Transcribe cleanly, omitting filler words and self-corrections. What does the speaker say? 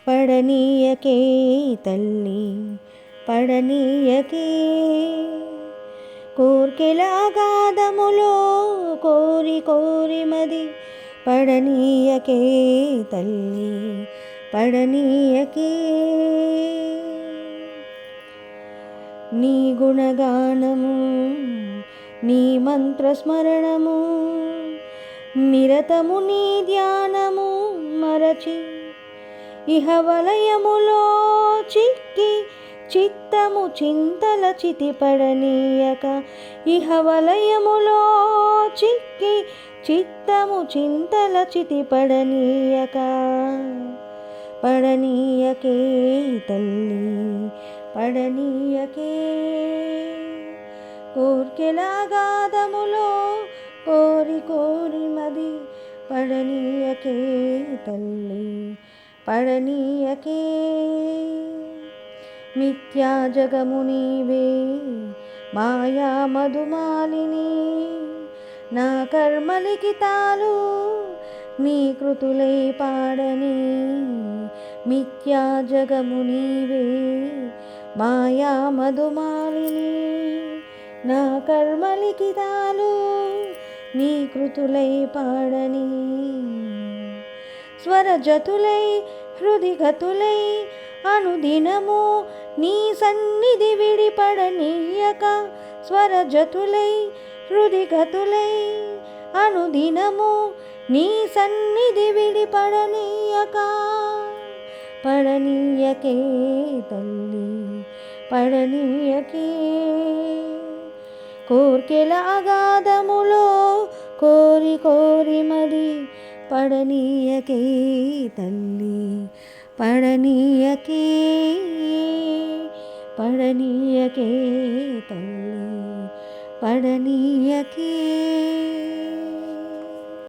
పడనీయకే తల్లి పడనీయకే. కోర్కెల అగాధములో కోరి కోరి మది పడనీయకే తల్లి పడనీయకే. నీ గుణగానము నీ మంత్రస్మరణము నిరతము నీ ధ్యానము మరచి ఇహ వలయములో చిక్కి చిత్తము చింతల చితి పడనీయక. ఇహ వలయములో చిక్కి చిత్తము చింతల చితి పడనీయక. పడనీయకే తల్లి పడనీయకే. కోర్కెల అగాధములో కోరి కోరి మది పడనీయకే తల్లి పడనీయకే. మిథ్యా జగము నీవే మాయా మధుమాలిని నా కర్మలిఖితాలు నీ కృతులై పాడని. మిథ్యా జగము నీవే మాయా మధుమాలిని నా కర్మలిఖితాలు నీ కృతులై పాడని. స్వరజతులై హృదిగతులై అనుదినము నీ సన్నిధి విడిపడనీయక. స్వరజతులై హృదిగతులై అనుదినము నీ సన్నిధి విడిపడనీయక. పడనీయకే తల్లి పడనీయకే. కోర్కెల అగాధములో కోరి కోరి మది పడనీయకే తల్లి పడనీయకే. పడనీయకే తల్లి పడనీయకే.